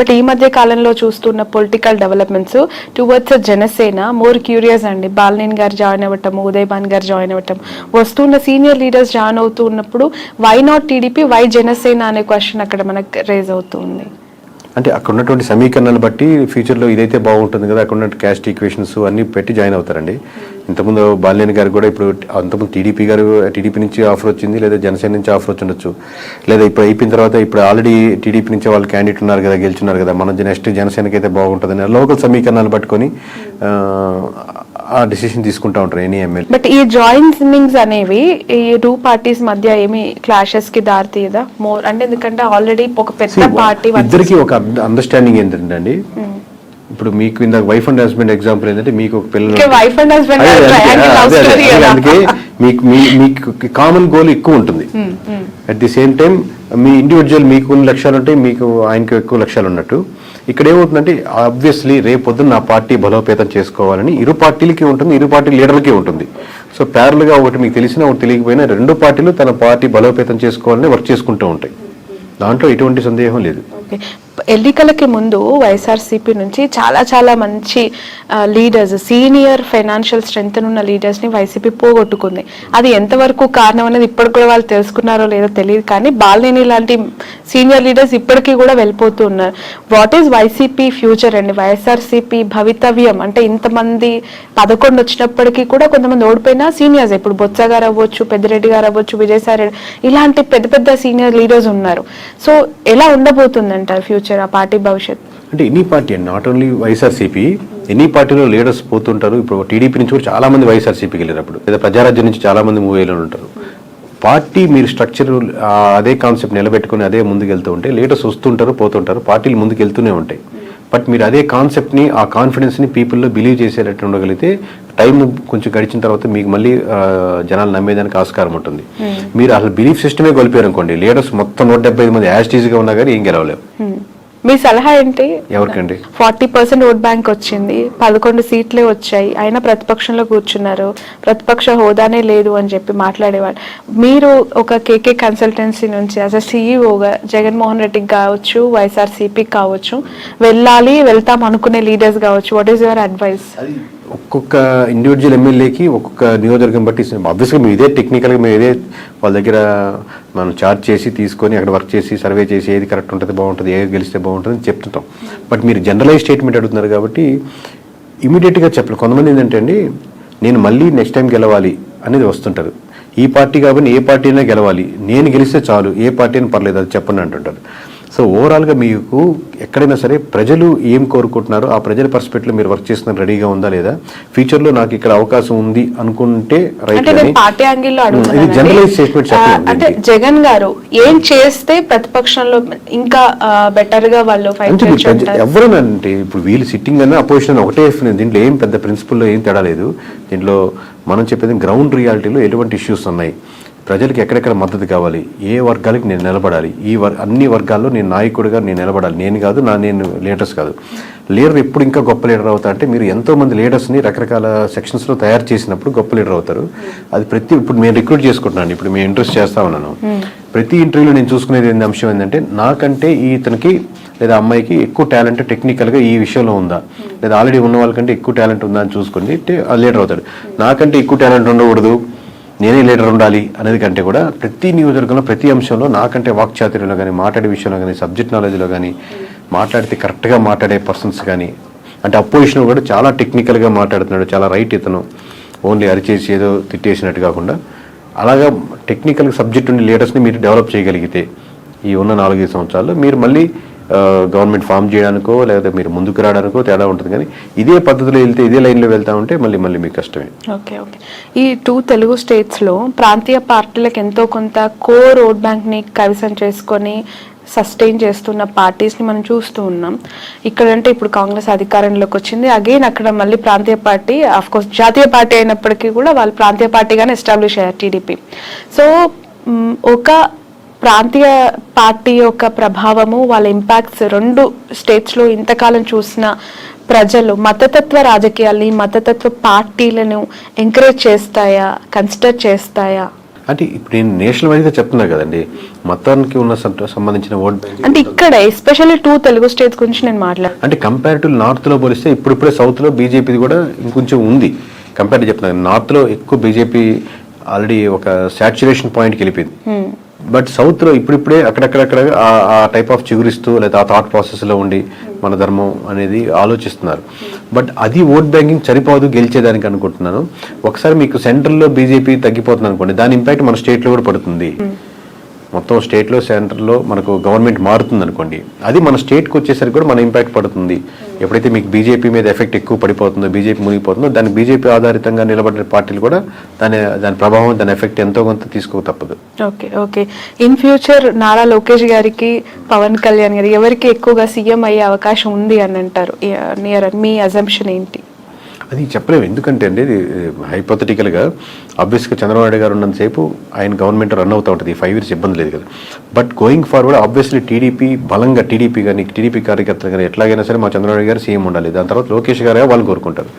But ఈ మధ్య కాలంలో చూస్తున్న political developments towards Janasena more curious అండి. బాలినేని గారు జాయిన్ అవ్వటం, ఉదయ్ భాన్ గారు జాయిన్ అవ్వటం, వస్తున్న సీనియర్ లీడర్స్ జాయిన్ అవుతూ ఉన్నప్పుడు why not TDP, why Janasena అనే క్వశ్చన్ అక్కడ మనకు రేజ్ అవుతుంది. అంటే అక్కడ ఉన్నటువంటి సమీకరణాలు బట్టి ఫ్యూచర్లో ఇదైతే బాగుంటుంది కదా, అక్కడ ఉన్న క్యాస్ట్ ఈక్వేషన్స్ అన్ని పెట్టి జాయిన్ అవుతారండి. ఇంతకుముందు బాలినేని గారు కూడా ఇప్పుడు అంతకుముందు టీడీపీ నుంచి ఆఫర్ వచ్చింది, లేదా జనసేన నుంచి ఆఫర్ వచ్చి ఉండొచ్చు, లేదా ఇప్పుడు అయిపోయిన తర్వాత ఇప్పుడు ఆల్రెడీ టీడీపీ నుంచి వాళ్ళు క్యాండిడేట్ ఉన్నారు కదా, గెలుచున్నారు కదా, మన నెక్స్ట్ జనసేనకి అయితే బాగుంటుందని లోకల్ సమీకరణాలు పట్టుకొని ఆ డిసిషన్ తీసుకుంటా ఉంటారు ఎనీ ఎమ్మెల్యే. బట్ ఈ జాయినింగ్స్ అనేవి ఈ టూ పార్టీస్ మధ్య ఏమి క్లాషెస్ కి దారితీయదా మోర్? అంటే ఎందుకంటే ఆల్రెడీ ఒక పెద్ద పార్టీ ఇద్దరికి ఒక అండర్స్టాండింగ్ ఏంటంటే అండి, ఇప్పుడు మీకు ఇందాక వైఫ్ అండ్ హస్బెండ్ ఎగ్జాంపుల్ ఏంటంటే, మీకు ఒక పిల్లలు, అందుకే మీకు కామన్ గోల్ ఎక్కువ ఉంటుంది. At the same time me individual మీకు కొన్ని లక్ష్యాలు ఉంటాయి, మీకు ఆయనకు ఎక్కువ లక్ష్యాలు ఉన్నట్టు. ఇక్కడ ఏమవుతుందంటే ఆబ్వియస్లీ రేపొద్దున నా పార్టీ బలోపేతం చేసుకోవాలని ఇరు పార్టీలకి ఉంటుంది, ఇరు పార్టీ లీడర్లకి ఉంటుంది. సో ప్యారల్గా ఒకటి మీకు తెలిసినా ఒకటి తెలియకపోయినా రెండు పార్టీలు తన పార్టీ బలోపేతం చేసుకోవాలని వర్క్ చేసుకుంటూ ఉంటాయి. దాంట్లో ఎటువంటి సందేహం లేదు. ఎన్నికలకి ముందు వైఎస్ఆర్సీపీ నుంచి చాలా మంచి లీడర్స్, సీనియర్ ఫైనాన్షియల్ స్ట్రెంగ్త్ ఉన్న లీడర్స్ ని వైసీపీ పోగొట్టుకుంది. అది ఎంతవరకు కారణం అనేది ఇప్పటికి కూడా వాళ్ళు తెలుసుకున్నారో లేదో తెలియదు, కానీ బాలినేని లాంటి సీనియర్ లీడర్స్ ఇప్పటికీ కూడా వెళ్ళిపోతూ ఉన్నారు. వాట్ ఈస్ వైసీపీ ఫ్యూచర్ అండి? వైఎస్ఆర్సీపీ భవితవ్యం అంటే ఇంతమంది 11 వచ్చినప్పటికీ కూడా కొంతమంది ఓడిపోయినా సీనియర్స్, ఇప్పుడు బొత్స గారు అవ్వచ్చు, పెద్దిరెడ్డి గారు అవ్వచ్చు, విజయసాయి రెడ్డి, ఇలాంటి పెద్ద సీనియర్ లీడర్స్ ఉన్నారు. సో ఎలా ఉండబోతుందంటారు ఫ్యూచర్, ఆ పార్టీ భవిష్యత్? అంటే ఎనీ పార్టీ అండి, నాట్ ఓన్లీ వైఎస్ఆర్సీపీ, ఎనీ పార్టీలో లీడర్స్ పోతుంటారు. ఇప్పుడు టీడీపీ నుంచి కూడా చాలా మంది వైఎస్ఆర్సీపీకి వెళ్ళినప్పుడు, లేదా ప్రజారాజ్యం నుంచి చాలా మంది మూవ్ అయ్యి ఉంటారు. పార్టీ మీరు స్ట్రక్చర్ అదే కాన్సెప్ట్ నిలబెట్టుకుని అదే ముందుకు వెళ్తూ ఉంటే లీడర్స్ వస్తుంటారు, పోతుంటారు, పార్టీలు ముందుకు వెళ్తూనే ఉంటాయి. బట్ మీరు అదే కాన్సెప్ట్ని, ఆ కాన్ఫిడెన్స్ని పీపుల్లో బిలీవ్ చేసేటట్టు ఉండగలిగితే టైం కొంచెం గడిచిన తర్వాత మీకు మళ్ళీ జనాలు నమ్మేదానికి ఆస్కారం ఉంటుంది. మీరు అసలు బిలీఫ్ సిస్టమే కోల్పోయారు అనుకోండి, లీడర్స్ మొత్తం 175 మంది యాస్టీజ్గా ఉన్నా కానీ ఏం గెలవలేవు. మీ సలహా ఏంటి? ఎవరికండి? 40% ఓట్ బ్యాంక్ వచ్చింది, 11 సీట్లే వచ్చాయి, అయినా ప్రతిపక్షంలో కూర్చున్నారు, ప్రతిపక్ష హోదానే లేదు అని చెప్పి మాట్లాడేవాడు. మీరు ఒక కేకే కన్సల్టెన్సీ నుంచి యాజ్ అ సీఈఓగా జగన్మోహన్ రెడ్డికి కావచ్చు, వైఎస్ఆర్సీపీకి కావచ్చు, వెళ్తాం అనుకునే లీడర్స్ కావచ్చు, వాట్ ఈస్ యువర్ అడ్వైస్? ఒక్కొక్క ఇండివిజువల్ ఎమ్మెల్యేకి ఒక్కొక్క నియోజకవర్గం బట్టి ఆబ్వియస్గా మేము ఇదే టెక్నికల్గా మేము ఇదే వాళ్ళ దగ్గర మనం చార్జ్ చేసి తీసుకొని అక్కడ వర్క్ చేసి సర్వే చేసి ఏది కరెక్ట్ ఉంటుంది, బాగుంటుంది, ఏది గెలిస్తే బాగుంటుంది అని చెప్తుంటాం. బట్ మీరు జనరలైజ్ స్టేట్మెంట్ అడుగుతున్నారు కాబట్టి ఇమీడియట్గా చెప్పలేదు. కొంతమంది ఏంటంటే అండి, నేను మళ్ళీ నెక్స్ట్ టైం గెలవాలి అనేది వస్తుంటారు. ఈ పార్టీ కాబట్టి ఏ పార్టీ అయినా గెలవాలి, నేను గెలిస్తే చాలు, ఏ పార్టీ అయినా పర్లేదు అది చెప్పండి అంటుంటారు. సో ఓవరాల్గా మీకు ఎక్కడైనా సరే ప్రజలు ఏం కోరుకుంటున్నారో ఆ ప్రజల పర్స్పెక్టివ్లో మీరు వర్క్ చేస్తున్న రెడీగా ఉందా లేదా, ఫ్యూచర్లో నాకు ఇక్కడ అవకాశం ఉంది అనుకుంటే రైట్. జనరలైజ్ స్టేట్మెంట్ చెప్పండి. అంటే జగన్ గారు ఏం చేస్తే ప్రతిపక్షంలో ఇంకా బెటర్ గా వాళ్ళు ఎవరైనా అంటే ఇప్పుడు వీళ్ళు సిట్టింగ్ అన్న అపోజిషన్ ఒకటే, దీంట్లో ఏం పెద్ద ప్రిన్సిపల్లో ఏం తేడా లేదు. దీంట్లో మనం చెప్పేది గ్రౌండ్ రియాలిటీలో ఎటువంటి ఇష్యూస్ ఉన్నాయి, ప్రజలకు ఎక్కడెక్కడ మద్దతు కావాలి, ఏ వర్గాలకి నేను నిలబడాలి, అన్ని వర్గాల్లో నేను నాయకుడిగా నేను నిలబడాలి. నేను కాదు, నేను లీడర్స్ కాదు. లీడర్ ఎప్పుడు ఇంకా గొప్ప లీడర్ అవుతా అంటే మీరు ఎంతోమంది లీడర్స్ని రకరకాల సెక్షన్స్లో తయారు చేసినప్పుడు గొప్ప లీడర్ అవుతారు. అది ఇప్పుడు నేను రిక్రూట్ చేసుకుంటున్నాను, ఇప్పుడు మేము ఇంట్రెస్ట్ చేస్తా ఉన్నాను. ప్రతి ఇంటర్వ్యూలో నేను చూసుకునేది అంశం ఏంటంటే, నాకంటే ఇతనికి లేదా అమ్మాయికి ఎక్కువ టాలెంట్ టెక్నికల్గా ఈ విషయంలో ఉందా, లేదా ఆల్రెడీ ఉన్న వాళ్ళకంటే ఎక్కువ టాలెంట్ ఉందా అని చూసుకొని లీడర్ అవుతాడు. నాకంటే ఎక్కువ టాలెంట్ ఉండకూడదు, నేనే లీడర్ ఉండాలి అనేది కంటే కూడా ప్రతి నియోజకవర్గంలో ప్రతి అంశంలో నాకంటే వాక్చాతుర్యంలో కానీ, మాట్లాడే విషయంలో కానీ, సబ్జెక్ట్ నాలెడ్జ్లో కానీ, మాట్లాడితే కరెక్ట్గా మాట్లాడే పర్సన్స్ కానీ, అంటే అపోజిషన్ కూడా చాలా టెక్నికల్గా మాట్లాడుతున్నాడు, చాలా రైట్ ఇతను, ఓన్లీ అరిచేసి ఏదో తిట్టేసినట్టు కాకుండా అలాగా టెక్నికల్ సబ్జెక్ట్ ఉండే లీడర్స్ని మీరు డెవలప్ చేయగలిగితే ఈ ఉన్న 4-5 సంవత్సరాల్లో మీరు మళ్ళీ గవర్నమెంట్ ఫామ్ చేయడానికో లేదా మీరు ముందుకు రావడానికో తేడా ఉంటుంది. కానీ ఇదే పద్ధతిలో వెళ్తే, ఇదే లైన్లో వెళ్తా ఉంటే మళ్ళీ మీకు కష్టమే. ఓకే. ఈ 2 తెలుగు స్టేట్స్లో ప్రాంతీయ పార్టీలకు ఎంతో కొంత కోర్ ఓట్ బ్యాంక్ని కైవసం చేసుకొని సస్టైన్ చేస్తున్న పార్టీస్ని మనం చూస్తూ ఉన్నాం. ఇక్కడంటే ఇప్పుడు కాంగ్రెస్ అధికారంలోకి వచ్చింది, అగైన్ అక్కడ మళ్ళీ ప్రాంతీయ పార్టీ, ఆఫ్కోర్స్ జాతీయ పార్టీ అయినప్పటికీ కూడా వాళ్ళు ప్రాంతీయ పార్టీగానే ఎస్టాబ్లిష్ అయ్యారు టీడీపీ. సో ఒక ప్రాంతీయ పార్టీ యొక్క ప్రభావము, వాళ్ళ ఇంపాక్ట్స్ 2 స్టేట్స్లో ఇంతకాలం చూసిన ప్రజలు మతతత్వ రాజకీయాల్ని, మతతత్వ పార్టీలను ఎంకరేజ్ చేస్తాయా, కన్సిడర్ చేస్తాయా? అంటే ఇప్పుడు నేను నేషనల్ వైజ్గా చెప్తున్నా కదండి, మతానికి ఉన్న సంబంధించిన ఓట్ బ్యాంక్ అంటే ఇక్కడ ఎస్పెషల్లీ 2 తెలుగు స్టేట్స్ గురించి నేను మాట్లాడు. అంటే కంపేర్ టు నార్త్లో పోలిస్తే ఇప్పుడిప్పుడే సౌత్లో బీజేపీది కూడా ఇంకొంచెం ఉంది. కంపేర్ చెప్తున్నాను, నార్త్లో ఎక్కువ బీజేపీ ఆల్రెడీ ఒక సాచురేషన్ పాయింట్కి వెళ్ళిపోయింది. బట్ సౌత్లో ఇప్పుడిప్పుడే అక్కడక్కడక్కడ ఆ టైప్ ఆఫ్ చిగురిస్తూ లేదా ఆ థాట్ ప్రాసెస్లో ఉండి మన ధర్మం అనేది ఆలోచిస్తున్నారు. బట్ అది ఓట్ బ్యాంకింగ్ సరిపోదు గెలిచేదానికి అనుకుంటున్నాను. ఒకసారి మీకు సెంట్రల్లో బీజేపీ తగ్గిపోతుంది అనుకోండి, దాని ఇంపాక్ట్ మన స్టేట్లో కూడా పడుతుంది. మొత్తం స్టేట్లో సెంటర్లో మనకు గవర్నమెంట్ మారుతుంది అనుకోండి, అది మన స్టేట్కి వచ్చేసరికి కూడా మన ఇంపాక్ట్ పడుతుంది. ఎప్పుడైతే మీకు బీజేపీ మీద ఎఫెక్ట్ ఎక్కువ పడిపోతుందో, బీజేపీ మునిగిపోతుందో, దాని బీజేపీ ఆధారితంగా నిలబడిన పార్టీలు కూడా దాని ప్రభావం, దాని ఎఫెక్ట్ ఎంతో కొంత తీసుకో తప్పదు. Okay okay in future Nara Lokesh గారికి, పవన్ కళ్యాణ్ గారికి ఎవరికి ఎక్కువగా సీఎం అయ్యే అవకాశం ఉంది అని అంటారు? నియర్ మీ అజంప్షన్ ఏంటి? అది చెప్పలేము. ఎందుకంటే అండి హైపోథెటికల్గా ఆబ్వియస్గా చంద్రబాబు నాయుడు గారు ఉన్నంతసేపు ఆయన గవర్నమెంట్ రన్ అవుతూ ఉంటుంది, 5 years ఇబ్బంది లేదు కదా. But going forward obviously TDP బలంగా, టీడీపీ కార్యకర్తలు కానీ ఎట్లాగైనా సరే మా చంద్రబాబు గారు సీఎం ఉండాలి. దాని తర్వాత లోకేష్ గారు వాళ్ళు కోరుకుంటారు.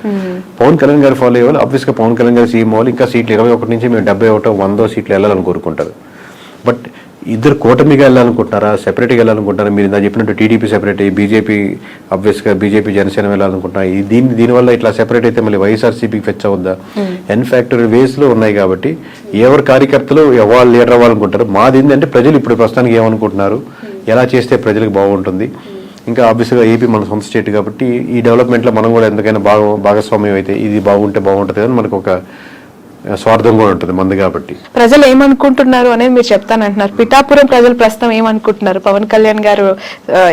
పవన్ కళ్యాణ్ గారు ఫాలో అయ్యేవాళ్ళు ఆబ్వియస్గా పవన్ కళ్యాణ్ గారు సీఎం అవ్వాలి, ఇంకా సీట్లు 21 నుంచి మేము 71, 100 సీట్లు వెళ్ళాలని కోరుకుంటారు. బట్ ఇద్దరు కూటమిగా వెళ్ళాలనుకుంటున్నారా, సెపరేట్గా వెళ్ళాలనుకుంటున్నారా? మీరు ఇందా చెప్పినట్టు టీడీపీ సెపరేట్ అయ్యి బీజేపీ ఆబ్వియస్గా బీజేపీ జనసేన వెళ్ళాలనుకుంటున్నారు. దీనివల్ల ఇట్లా సెపరేట్ అయితే మళ్ళీ వైఎస్ఆర్సీపీకి ఫెచ్ అవుద్దా? ఎన్ ఫ్యాక్టర్ వేస్లో ఉన్నాయి కాబట్టి ఎవరి కార్యకర్తలు ఎవరు లీడర్ అవ్వాలనుకుంటారు. మాది ఏంటంటే ప్రజలు ఇప్పుడు ప్రస్తుతానికి ఏమనుకుంటున్నారు, ఎలా చేస్తే ప్రజలకు బాగుంటుంది. ఇంకా ఆబ్వియస్గా ఏపీ మన సొంత స్టేట్ కాబట్టి ఈ డెవలప్మెంట్లో మనం కూడా ఎందుకైనా భాగస్వామ్యం అయితే ఇది బాగుంటే బాగుంటుంది అని మనకు ఒక స్వార్థం కూడా ఉంటుంది మంది కాబట్టి. ప్రజలు ఏమనుకుంటున్నారు అనేది మీరు చెప్తానంటున్నారు. పిఠాపురం ప్రజలు ప్రస్తుతం ఏమనుకుంటున్నారు? పవన్ కళ్యాణ్ గారు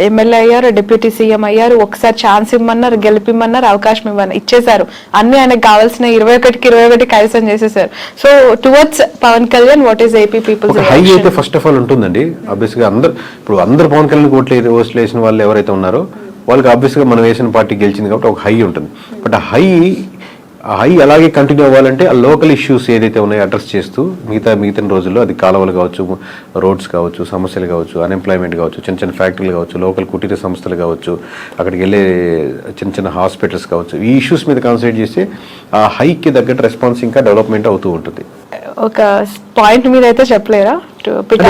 ఎమ్మెల్యే అయ్యారు, డిప్యూటీ సీఎం అయ్యారు, ఒకసారి ఛాన్స్ ఇమ్మన్నారు, గెలిపిమ్మన్నారు, అవకాశం ఇచ్చేశారు. అన్ని ఆయనకు కావాల్సిన 21కి 21 కైవసం చేసేసారు. So towards Pawan Kalyan, what is AP people's high అయితే ఫస్ట్ ఆఫ్ ఆల్ ఉంటుందండి. ఆబ్వియస్గా అందరు పవన్ కళ్యాణ్ ఓట్లు వేసిన వాళ్ళు ఎవరైతే ఉన్నారో వాళ్ళకి ఆబ్వియస్గా మనం వేసిన పార్టీ గెలిచింది కాబట్టి ఒక హై ఉంటుంది. బట్ ఆ హై అలాగే కంటిన్యూ అవ్వాలంటే ఆ లోకల్ ఇష్యూస్ ఏదైతే ఉన్నాయో అడ్రస్ చేస్తూ మిగతా రోజుల్లో అది కాలువలు కావచ్చు, రోడ్స్ కావచ్చు, సమస్యలు కావచ్చు, అన్ఎంప్లాయ్మెంట్ కావచ్చు, చిన్న ఫ్యాక్టరీలు కావచ్చు, లోకల్ కుటీర సంస్థలు కావచ్చు, అక్కడికి వెళ్ళే చిన్న హాస్పిటల్స్ కావచ్చు, ఈ ఇష్యూస్ మీద కాన్సన్ట్రేట్ చేస్తే ఆ హైకి తగ్గట్టు రెస్పాన్స్ ఇంకా డెవలప్మెంట్ అవుతూ ఉంటుంది. ఒక పాయింట్ మీద అయితే చెప్పలేరా?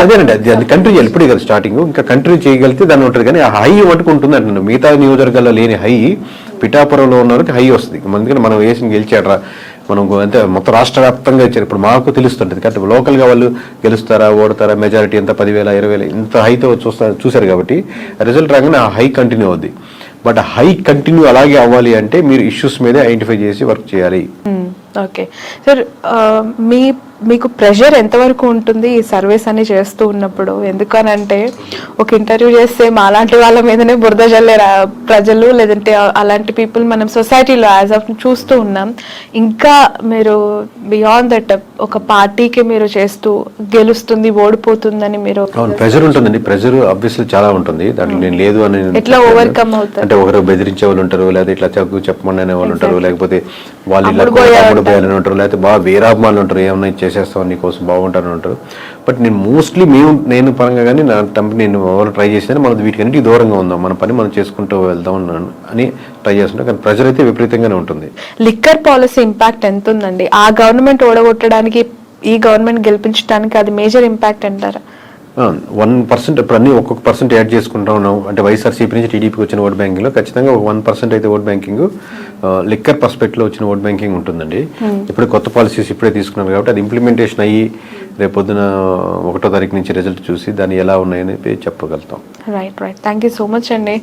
అదేనండి, అది కంట్రీ చేయాలి. ఇప్పుడే కదా స్టార్టింగ్, ఇంకా కంట్రీ చేయగలిగితే దాన్ని ఉంటుంది. కానీ ఆ హై మటుకు ఉంటుంది అంటున్నాను. మిగతా నియోజకవర్గాల్లో లేని హై పిఠాపురంలో ఉన్న వాళ్ళకి హై వస్తుంది. ఎందుకంటే మనం వేసి గెలిచాడరా, మనం అంటే మొత్తం రాష్ట్ర వ్యాప్తంగా ఇచ్చారు. ఇప్పుడు మాకు తెలుస్తుంటుంది కాబట్టి లోకల్గా వాళ్ళు గెలుస్తారా, ఓడతారా, మెజారిటీ ఎంత 10,000, 20,000 ఇంత హైతో చూశారు కాబట్టి రిజల్ట్ రాగానే ఆ హై కంటిన్యూ అవుద్ది. బట్ హై కంటిన్యూ అలాగే అవ్వాలి అంటే మీరు ఇష్యూస్ మీదే ఐడెంటిఫై చేసి వర్క్ చేయాలి. ఓకే సార్, మీకు ప్రెషర్ ఎంతవరకు ఉంటుంది ఈ సర్వీస్ అని చేస్తూ ఉన్నప్పుడు? ఎందుకనంటే ఒక ఇంటర్వ్యూ చేస్తే మాలాంటి వాళ్ళ మీదనే బురద జల్లే ప్రజలు, లేదంటే అలాంటి పీపుల్ మనం సొసైటీలో యాజ్ ఆఫ్ చూస్తూ ఉన్నాం. ఇంకా మీరు బియాండ్ దట్ ఒక పార్టీకి మీరు చేస్తూ గెలుస్తుంది, ఓడిపోతుందని మీరు ప్రెషర్ ఉంటుందండి. ప్రెషర్ ఆబ్వియస్లీ చాలా ఉంటుంది. దాంట్లో నేను లేదు అని ఎట్లా ఓవర్కమ్ అవుతారు? అంటే ఒకరు బెదిరించే వాళ్ళు ఉంటారు, లేదా ఇట్లా చెప్పమని వాళ్ళు ఉంటారు, లేకపోతే వాళ్ళు ఇలా పోయాలని ఉంటారు, లేకపోతే బాగా వీరాభిమానులు ఉంటారు, ఏమన్నా చేసేస్తాం నీకోసం బాగుంటారని ఉంటారు. బట్ నేను మోస్ట్లీ నేను పరంగా కానీ నా కంపెనీ నేను ఎవరు ట్రై చేసేది మనం వీటికన్నిటికీ దూరంగా ఉందాం, మన పని మనం చేసుకుంటూ వెళ్దాం అని ట్రై చేస్తున్నాం. కానీ ప్రెజర్ అయితే విపరీతంగానే ఉంటుంది. లిక్కర్ పాలసీ ఇంపాక్ట్ ఎంత ఉందండి? ఆ గవర్నమెంట్ ఓడగొట్టడానికి, ఈ గవర్నమెంట్ గెలిపించడానికి అది మేజర్ ఇంపాక్ట్ అంటారా? 1% ఇప్పుడు అన్ని ఒక్కొక్క పర్సెంట్ యాడ్ చేసుకుంటా ఉన్నాం. అంటే వైఎస్ఆర్సీపీ నుంచి టీడీపీకి వచ్చిన ఓట్ బ్యాంకింగ్లో ఖచ్చితంగా ఒక 1% అయితే ఓట్ బ్యాంకింగ్ లిక్కర్ పర్స్పెక్ట్లో వచ్చిన ఓట్ బ్యాంకింగ్ ఉంటుందండి. ఇప్పుడు కొత్త పాలసీస్ ఇప్పుడే తీసుకున్నారు కాబట్టి అది ఇంప్లిమెంటేషన్ అయ్యి రేపు పొద్దున 1వ తారీఖు నుంచి రిజల్ట్ చూసి దాన్ని ఎలా ఉన్నాయని చెప్పగలుగుతాం. Right. Thank you so much అండి.